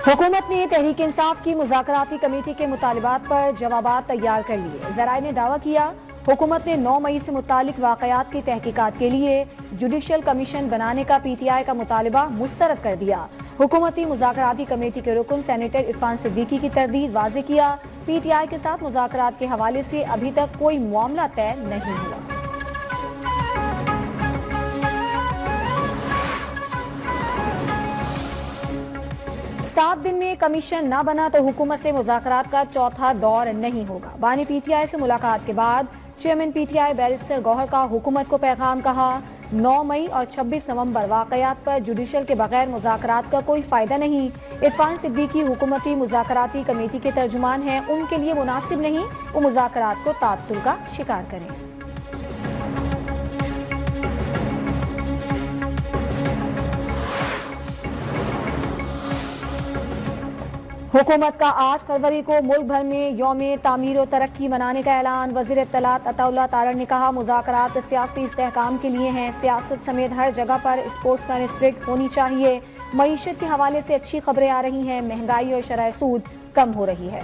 हुकूमत ने तहरीक इंसाफ की मुज़ाकराती कमेटी के मुतालिबात पर जवाबात तैयार कर लिए। ज़राए ने दावा किया, हुकूमत ने 9 मई से मुतालिक वाक़यात की तहकीकात के लिए जुडिशल कमीशन बनाने का PTI का मुतालिबा मुस्तरद कर दिया। हुकूमती मुज़ाकराती कमेटी के रुकन सेनेटर इरफान सिद्दीकी की तरदीद वाज़े किया, PTI के साथ मुज़ाकरात के हवाले से अभी तक कोई मामला तय नहीं हुआ। 7 दिन में कमीशन न बना तो हुकूमत से मुज़ाकरात का चौथा दौर नहीं होगा। बानी PTI से मुलाकात के बाद चेयरमैन PTI बैरिस्टर गौहर का हुकूमत को पैगाम, कहा 9 मई और 26 नवंबर वाक़यात पर जुडिशल के बगैर मुज़ाकरात का कोई फ़ायदा नहीं। इरफान सिद्दीकी हुकूमती मुज़ाकराती कमेटी के तर्जुमान हैं, उनके लिए मुनासिब नहीं वो मुज़ाकरात को ताअत्तुल का शिकार करें। हुकूमत का 8 फरवरी को मुल्क भर में यौम तामीर और तरक्की मनाने का ऐलान। वज़ीर इत्तलात अताउल्लाह तारड़ ने कहा, मुज़ाकरात सियासी इस्तेहकाम के लिए हैं। सियासत समेत हर जगह पर स्पोर्ट्समैन स्पिरिट होनी चाहिए। मईशत के हवाले से अच्छी खबरें आ रही हैं, महंगाई और शरह सूद कम हो रही है।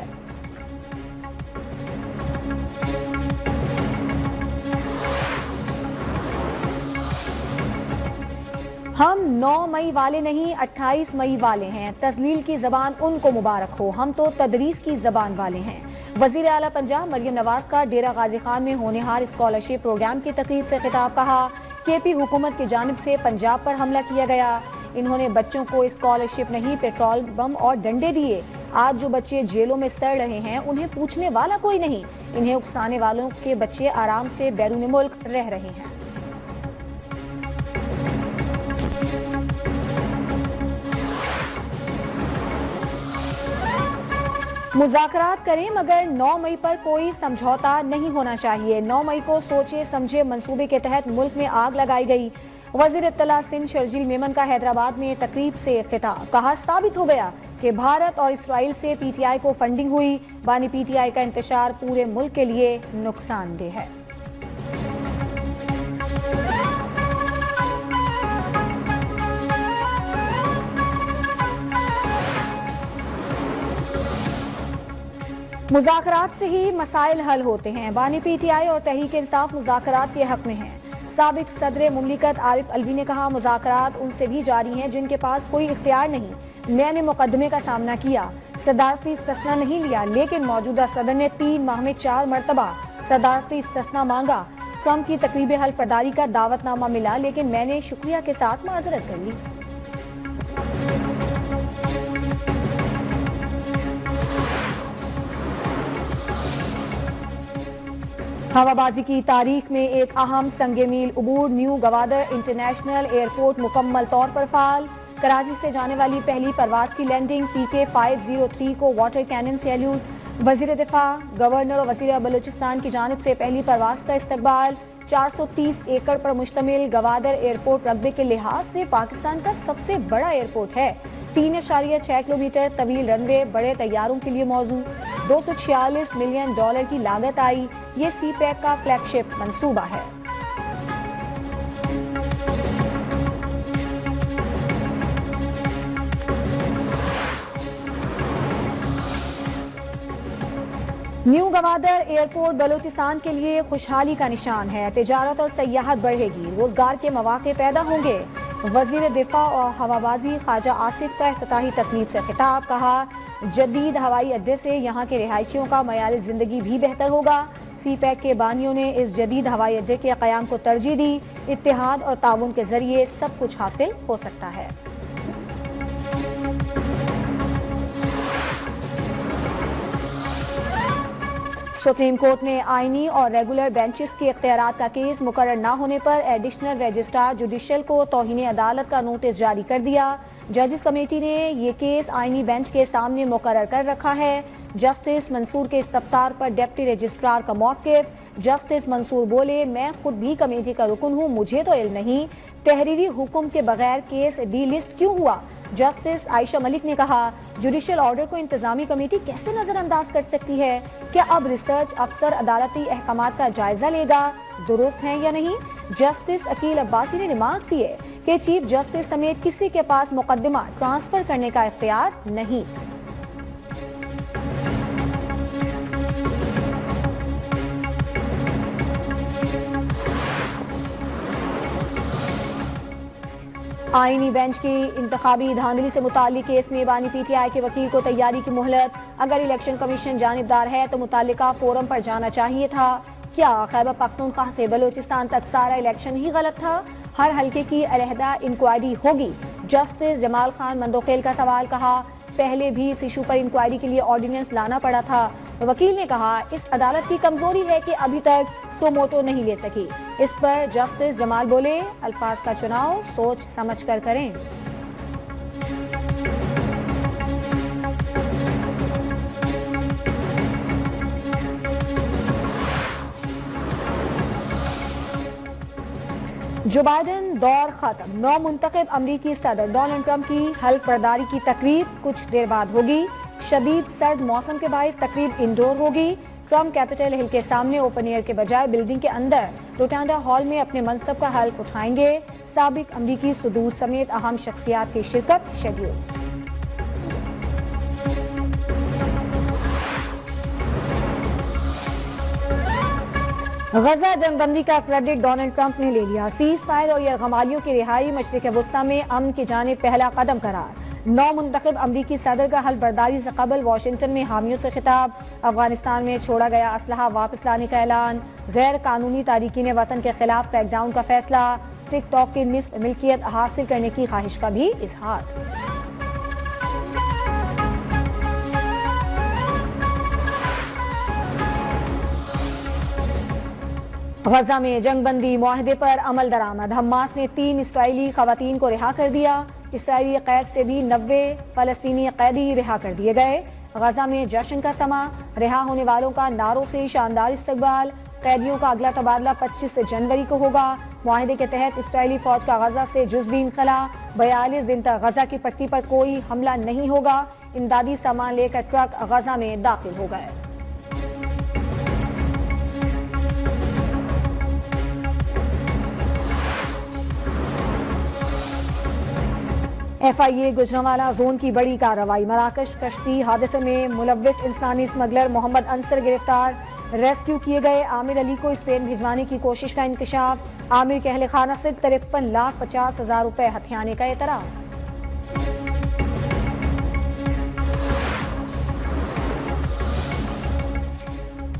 हम 9 मई वाले नहीं 28 मई वाले हैं। तस्लील की जबान उनको मुबारक हो, हम तो तदरीस की जबान वाले हैं। वजीर आला पंजाब मरियम नवाज का डेरा गाजी खान में होनेहार स्कॉलरशिप प्रोग्राम की तकरीब से खिताब, कहा KP हुकूमत की जानिब से पंजाब पर हमला किया गया। इन्होंने बच्चों को स्कॉलरशिप नहीं पेट्रोल बम और डंडे दिए। आज जो बच्चे जेलों में सड़ रहे हैं उन्हें पूछने वाला कोई नहीं। इन्हें उकसाने वालों के बच्चे आराम से बैरून मुल्क रह रहे हैं। मुज़ाकरात करें मगर 9 मई पर कोई समझौता नहीं होना चाहिए। 9 मई को सोचे समझे मंसूबे के तहत मुल्क में आग लगाई गई। वज़ीर इत्तला सिंध शर्जील मेमन का हैदराबाद में तकरीब से खिताब, कहा साबित हो गया कि भारत और इसराइल से PTI को फंडिंग हुई। बानी PTI का इंतशार पूरे मुल्क के लिए नुकसानदेह है। मुज़ाकरात से ही मसाइल हल होते हैं। बानी PTI और तहरीक इंसाफ मुज़ाकरात के हक में हैं। साबिक सदर मुमलिकत आरिफ अलवी ने कहा, मुज़ाकरात उनसे भी जारी हैं जिनके पास कोई इख्तियार नहीं। मैंने मुकदमे का सामना किया, सदारती इस्तिस्ना नहीं लिया, लेकिन मौजूदा सदर ने 3 माह में 4 मरतबा सदारती इस्तिस्ना मांगा। ट्रंप की तकरीब हल्फ बर्दारी का दावतनामा मिला, लेकिन मैंने शुक्रिया के साथ माजरत कर ली। हवाबाजी की तारीख में एक अहम संगे मील उबूर, न्यू गवादर इंटरनेशनल एयरपोर्ट मुकम्मल तौर पर फाल। कराची से जाने वाली पहली परवाज की लैंडिंग। PK 503 को वाटर कैनन सैल्यूट। वजीर दिफा, गवर्नर और वजीर बलूचिस्तान की जानिब से पहली परवाज का इस्तकबाल। 430 एकड़ पर मुश्तमिल गवादर एयरपोर्ट रकबे के लिहाज से पाकिस्तान का सबसे बड़ा एयरपोर्ट है। 3.6 किलोमीटर तवील रनवे बड़े तैयारों के लिए मौजूद। $246 मिलियन की लागत आई। ये CPEC का फ्लैगशिप मंसूबा है। न्यू गवादर एयरपोर्ट बलूचिस्तान के लिए खुशहाली का निशान है। तिजारत और सयाहत बढ़ेगी, रोजगार के मौके पैदा होंगे। वजीर दिफा और हवाबाजी ख्वाजा आसिफ का इफ्तिताही तकरीब से खिताब, कहा जदीद हवाई अड्डे से यहाँ के रिहायशियों का मयार जिंदगी भी बेहतर होगा। CPEC के बानियों ने इस जदीद हवाई अड्डे के क़याम को तरजीह दी। इत्तेहाद और ताउन के जरिए सब कुछ हासिल हो सकता है। सुप्रीम कोर्ट ने आईनी और रेगुलर बेंचेस के इख्तियारात का केस मुकर्रर न होने पर एडिशनल रजिस्ट्रार जुडिशल को तौहीन अदालत का नोटिस जारी कर दिया। जजेस कमेटी ने ये केस आईनी बेंच के सामने मुकर्रर कर रखा है। जस्टिस मंसूर के इस्तफसार पर डिप्टी रजिस्ट्रार का मौक़िफ़। जस्टिस मंसूर बोले, मैं खुद भी कमेटी का रुकन हूँ, मुझे तो इल्म नहीं तहरीरी हुक्म के बगैर केस डीलिस्ट क्यों हुआ। जस्टिस आयशा मलिक ने कहा, जुडिशल ऑर्डर को इंतजामी कमेटी कैसे नजरअंदाज कर सकती है? क्या अब रिसर्च अफसर अदालती अहकामात का जायजा लेगा, दुरुस्त हैं या नहीं? जस्टिस अकील अब्बासी ने रिमार्क्स किए कि चीफ जस्टिस समेत किसी के पास मुकदमा ट्रांसफर करने का इख्तियार नहीं। आईनी बेंच की इंतखाबी धांधली से मुताल्लिक केस में बानी पीटीआई के वकील को तैयारी की मोहलत। अगर इलेक्शन कमीशन जानिबदार है तो मुताल्लिका फोरम पर जाना चाहिए था। क्या खैबर पख्तूनख्वा से बलूचिस्तान तक सारा इलेक्शन ही गलत था? हर हल्के की अलहदा इंक्वायरी होगी। जस्टिस जमाल खान मंदोखेल का सवाल। कहा पहले भी इस इशू पर इंक्वायरी के लिए ऑर्डिनेंस लाना पड़ा था। वकील ने कहा इस अदालत की कमजोरी है कि अभी तक सोमोटो नहीं ले सकी। इस पर जस्टिस जमाल बोले अल्फाज का चुनाव सोच समझ कर करें। जो बाइडेन दौर खत्म। नौ मुंतखब अमरीकी सदर डोनाल्ड ट्रंप की हल्फ बर्दारी की तकरीब कुछ देर बाद होगी। शदीद सर्द मौसम के बायस तकरीब इंडोर होगी। ट्रंप कैपिटल हिल के सामने ओपन एयर के बजाय बिल्डिंग के अंदर रोटांडा हॉल में अपने मनसब का हल्फ उठाएंगे। साबिक अमरीकी सुदूर समेत अहम शख्सियात की शिरकत शेड्यूल। गजा जंगबंदी का क्रेडिट डोनाल्ड ट्रंप ने ले लिया। सीज फायर और यरगमालियों की रिहाई मशरिक वस्ता में अमन की जानिब पहला कदम करार। नौ मुंतखब अमरीकी सदर का हल्फ बर्दारी से कबल वाशिंगटन में हामियों से खिताब। अफगानिस्तान में छोड़ा गया असलहा वापस लाने का ऐलान। गैर कानूनी तारीकीन वतन के खिलाफ क्रैकडाउन का फैसला। टिकटॉक की निस्फ मिल्कियत हासिल करने की ख्वाहिश का भी इजहार। गजा में जंगबंदी मुआहदे पर अमल दरामद। हमास ने 3 इसराइली खवातीन को रिहा कर दिया। इसराइली कैद से भी 90 फलस्तीनी कैदी रिहा कर दिए गए। गजा में जश्न का समा। रिहा होने वालों का नारों से शानदार इस्तकबाल। कैदियों का अगला तबादला 25 जनवरी को होगा। मुआहदे के तहत इसराइली फौज का गजा से जुज़वी इनखला। 42 दिन तक गजा की पट्टी पर कोई हमला नहीं होगा। इमदादी सामान लेकर ट्रक गजा में दाखिल हो गए। FIA गुजरांवाला जोन की बड़ी कार्रवाई। मराकश कश्ती हादसे में मुलव्विस इंसानी स्मगलर मोहम्मद अंसर गिरफ्तार। रेस्क्यू किए गए आमिर अली को स्पेन भिजवाने की कोशिश का इंकशाफ। आमिर के अहल खाना से 53,50,000 रुपए हथियाने का एतराफ।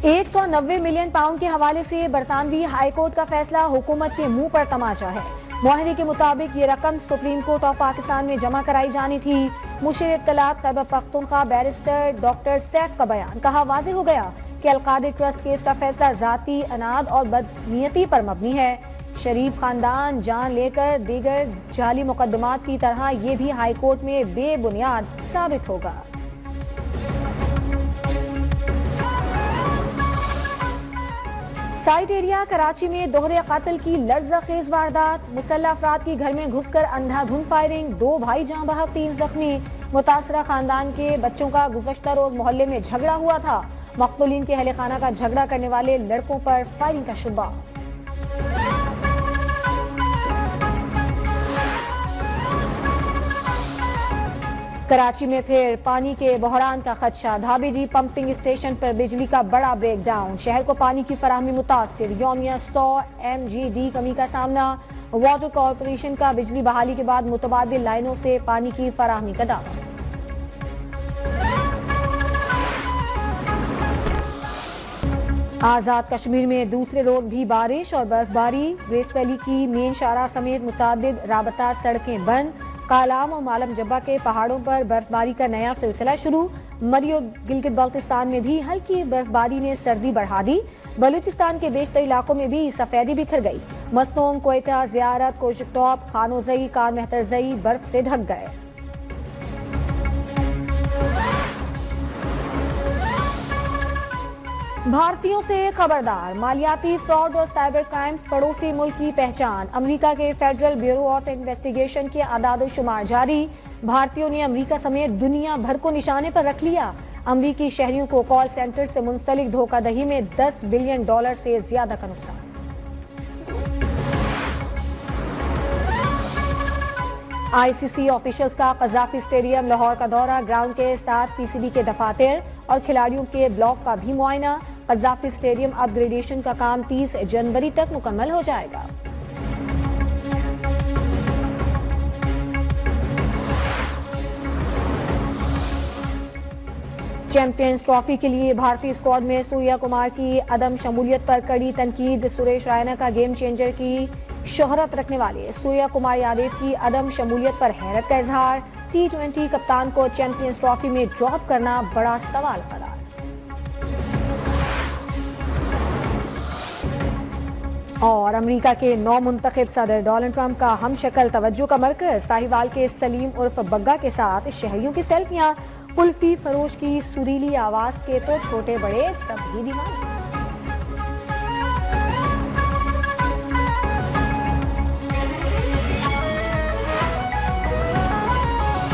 £190 मिलियन के हवाले से बरतानवी हाईकोर्ट का फैसला हुकूमत के मुंह पर तमाचा है। मुआहदे के मुताबिक ये रकम सुप्रीम कोर्ट ऑफ पाकिस्तान में जमा कराई जानी थी। मुशीर इत्तलात खैबर पख्तूनख्वा बैरिस्टर डॉक्टर सैफ का बयान। कहा वाज़ेह हो गया कि अलकादिर ट्रस्ट केस का फैसला जाती अनाद और बदनीयती पर मबनी है। शरीफ खानदान जान लेकर दीगर जाली मुकदमात की तरह ये भी हाईकोर्ट में बेबुनियाद साबित होगा। साइट एरिया कराची में दोहरे कत्ल की लर्ज़खेज़ वारदात। मुसल्लह अफराद की घर में घुसकर अंधाधुंध फायरिंग। 2 भाई जाँ बहक 3 जख्मी। मुतासरा खानदान के बच्चों का गुज़श्ता रोज मोहल्ले में झगड़ा हुआ था। मक़तूलीन के अहले खाना का झगड़ा करने वाले लड़कों पर फायरिंग का शुबा। कराची में फिर पानी के बहरान का खदशा। धाबेजी पंपिंग स्टेशन पर बिजली का बड़ा ब्रेकडाउन। शहर को पानी की फराहमी मुतासिर। यौमिया 100 MGD कमी का सामना। वाटर कॉरपोरेशन का बिजली बहाली के बाद मुतबादिल लाइनों से पानी की फराहमी का दावा। आजाद कश्मीर में दूसरे रोज भी बारिश और बर्फबारी। ग्रेस वैली की मेन शाहराह समेत मुतादिद राबता सड़कें बंद। कालाम और मालम जब्बा के पहाड़ों पर बर्फबारी का नया सिलसिला शुरू। मरी और गिलगित बल्तिस्तान में भी हल्की बर्फबारी ने सर्दी बढ़ा दी। बलूचिस्तान के बेशतर इलाकों में भी सफेदी बिखर गई। मस्तूम, कोयटा, जियारत, कोशटॉप, खानोजई, कार मेहतरजई बर्फ से ढक गए। भारतीयों से खबरदार। मालियाती फ्रॉड और साइबर क्राइम्स पड़ोसी मुल्क की पहचान। अमेरिका के फेडरल ब्यूरो ऑफ इन्वेस्टिगेशन के आदाद-ओ-शुमार जारी। भारतीयों ने अमेरिका समेत दुनिया भर को निशाने पर रख लिया। अमेरिकी शहरियों को कॉल सेंटर से मुंसलिक धोखाधड़ी में $10 बिलियन से ज्यादा का नुकसान। आईसीसी ऑफिशियल्स का कज़ाफी स्टेडियम लाहौर का दौरा, ग्राउंड के साथ पीसीबी के दफातर और खिलाड़ियों के ब्लॉक का भी मुआयना। कज़ाफी स्टेडियम अपग्रेडेशन का काम 30 जनवरी तक मुकम्मल हो जाएगा। चैंपियंस ट्रॉफी के लिए भारतीय स्क्वाड में सूर्या कुमार की अदम शमूलियत पर कड़ी तनकीद। सुरेश रैना का गेम चेंजर की शोहरत रखने वाले सूर्या कुमार यादव की अदम शमूलियत पर हैरत का इजहार। T20 कप्तान को चैंपियंस ट्रॉफी में ड्रॉप करना बड़ा सवाल करार। और अमेरिका के नौ मुंतखब सदर डोनाल्ड ट्रंप का हम शक्ल तवज्जो का मरकज, साहिवाल के सलीम उर्फ बग्गा के साथ शहरियों की सेल्फियां। कुल्फी फरोश की सुरीली आवाज के तो छोटे बड़े सभी दीवाने।